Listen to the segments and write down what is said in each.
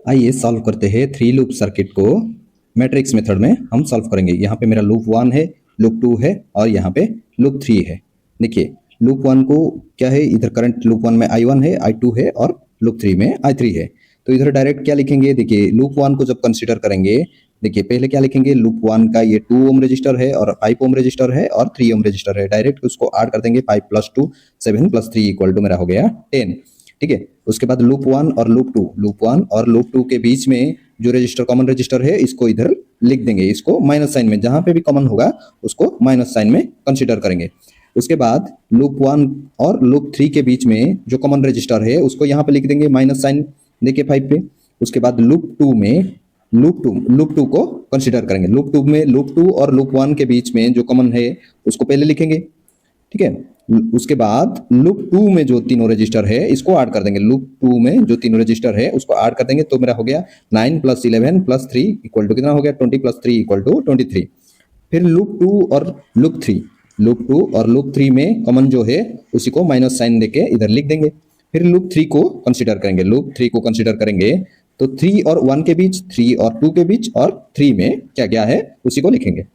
आइए सॉल्व करते हैं थ्री लूप सर्किट को मैट्रिक्स मेथड में हम सॉल्व करेंगे। यहाँ पे मेरा लूप 1 है, लूप 2 है और यहाँ पे लूप 3 है। देखिए लूप 1 को क्या है, इधर करंट लूप 1 में I1 है, I2 है और लूप 3 में I3 है। तो इधर डायरेक्ट क्या लिखेंगे, देखिए लूप 1 को जब कंसिडर करेंगे, देखिए पहले क्या लिखेंगे, लूप 1 का ये 2 ओम रजिस्टर है और 5 ओम रजिस्टर है और 3 ओम रजिस्टर है। डायरेक्ट उसको ऐड कर देंगे, 5 + 2 7 + 3 इक्वल टू मेरा हो गया 10। ठीक है, उसके बाद लूप 1 और लूप 2, लूप 1 और लूप 2 के बीच में जो रजिस्टर कॉमन रजिस्टर है इसको इधर लिख देंगे, इसको माइनस साइन में, जहां पे भी कॉमन होगा उसको माइनस साइन में कंसीडर करेंगे। उसके बाद लूप 1 और लूप 3 के बीच में जो कॉमन रजिस्टर है उसको यहाँ पे लिख देंगे माइनस साइन, देखिए 5 पे। उसके बाद लूप 2 में लूप 2 को कंसीडर करेंगे। लूप 2 में लूप 2 और लूप 1 के बीच में जो कॉमन है उसको पहले लिखेंगे। ठीक है, उसके बाद लूप 2 में जो तीनों रजिस्टर है इसको ऐड कर देंगे। लूप 2 में जो तीनों रजिस्टर है उसको ऐड कर देंगे, तो मेरा हो गया 9 + 11 + 3 इक्वल टू कितना हो गया, 20 + 3 इक्वल टू 23। फिर लूप 2 और लूप 3, लूप 2 और लूप 3 में कॉमन जो है उसी को माइनस साइन देके इधर लिख देंगे। फिर लूप 3 को कंसीडर करेंगे, लूप 3 को कंसीडर करेंगे तो 3 और 1 के बीच, 3 और 2 के बीच और 3 में क्या क्या है उसी को लिखेंगे।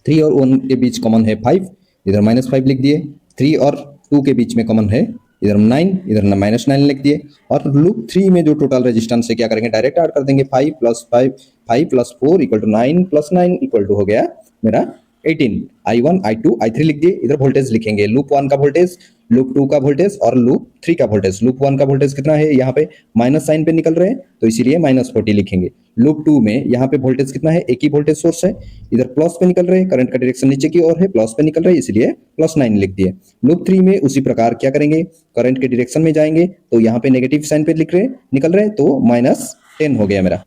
3 और 1 के बीच कॉमन है 5, इधर -5 लिख दिए। 3 और 2 के बीच में कॉमन है, इधर 9, इधर -9 लिख दिए। और लूप 3 में जो टोटल रेजिस्टेंस है क्या करेंगे, डायरेक्ट ऐड कर देंगे। 5 + 5, 5 + 4 इक्वल टू 9 + 9 इक्वल टू हो गया मेरा 18। I1 I2 I3 लिख दिए। इधर वोल्टेज लिखेंगे, लूप 1 का वोल्टेज, लूप 2 का वोल्टेज और लूप 3 का वोल्टेज। लूप 1 का वोल्टेज कितना है, यहाँ पे माइनस साइन पे निकल रहे हैं तो इसीलिए -40 लिखेंगे। लूप 2 में यहाँ पे वोल्टेज कितना है, एक ही वोल्टेज सोर्स है, इधर प्लस पे निकल रहे हैं, करंट का डायरेक्शन नीचे की ओर है, प्लस पे निकल रहे हैं इसलिए +9 लिख दिए। लूप 3 में उसी प्रकार क्या करेंगे, करंट के डायरेक्शन में जाएंगे तो यहाँ पे नेगेटिव साइन पे निकल रहे हैं तो -10 हो गया मेरा।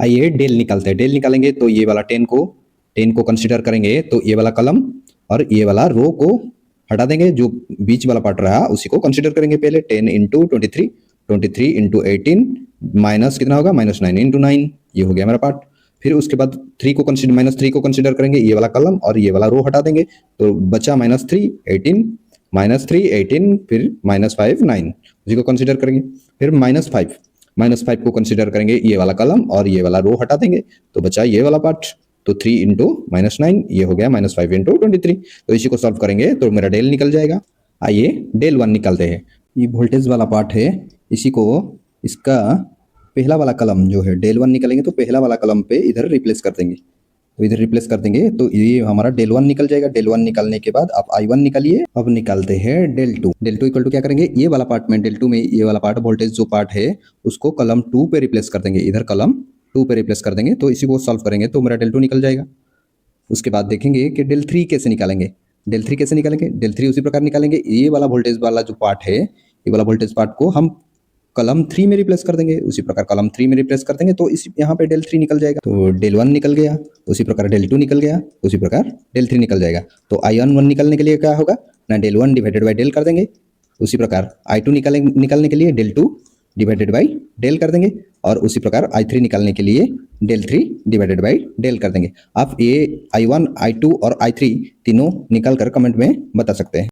आइए डेल निकालते हैं। डेल निकालेंगे तो ये वाला 10 को कंसीडर करेंगे तो ये वाला कॉलम और ये वाला रो को हटा देंगे, जो बीच वाला पार्ट रहा उसी को कंसीडर करेंगे। पहले 10 × 23, 23 × 18 माइनस कितना होगा, -9 × 9, ये हो गया मेरा पार्ट। फिर उसके बाद -3 को कंसीडर करेंगे, ये वाला कॉलम और ये वाला रो हटा देंगे तो बचा -3 18, -3 18, फिर -5 9, उसी को कंसीडर करेंगे। फिर -5 को कंसीडर करेंगे, ये वाला कॉलम और ये वाला रो हटा देंगे तो बचा ये वाला पार्ट। तो 3 × -9 ये हो गया -5 × 23। तो इसी को सॉल्व करेंगे तो मेरा डेल निकल जाएगा। आइए डेल 1 निकालते हैं। ये वोल्टेज वाला पार्ट है, इसी को इसका पहला वाला कलम जो है डेल 1 निकालेंगे तो पहला वाला कलम पे इधर रिप्लेस कर देंगे, तो इधर रिप्लेस कर देंगे तो ये हमारा डेल 1 निकल जाएगा। डेल 1 निकालने के बाद आप I1 निकालिए। अब निकालते हैं डेल 2। डेल 2 इक्वल टू क्या करेंगे, ये वाला पार्ट में, डेल 2 में ये वाला पार्ट वोल्टेज जो पार्ट है उसको कलम 2 पे रिप्लेस कर देंगे, इधर कलम 2 पे रिप्लेस कर देंगे तो इसी को सॉल्व करेंगे तो मेरा डेल 2 निकल जाएगा। उसके बाद देखेंगे कि डेल 3 कैसे निकालेंगे। डेल 3 कैसे निकालेंगे, डेल 3 उसी प्रकार निकालेंगे। ये वाला वोल्टेज वाला जो पार्ट है, ये वाला वोल्टेज पार्ट को हम कलम 3 में रिप्लेस कर देंगे, उसी प्रकार कलम 3 में रिप्लेस कर देंगे तो इस यहाँ पे डेल 3 निकल जाएगा। तो डेल 1 निकल गया, उसी प्रकार डेल 2 निकल गया, उसी प्रकार डेल 3 निकल जाएगा। तो I1 निकलने के लिए क्या होगा ना, डेल 1 डिवाइडेड बाई डेल कर देंगे। उसी प्रकार I2 निकालने के लिए डेल 2 डिवाइडेड बाई डेल कर देंगे और उसी प्रकार I3 निकालने के लिए डेल 3 डिवाइडेड बाई डेल कर देंगे। आप ये I1 I2 और I3 तीनों निकाल कर कमेंट में बता सकते हैं।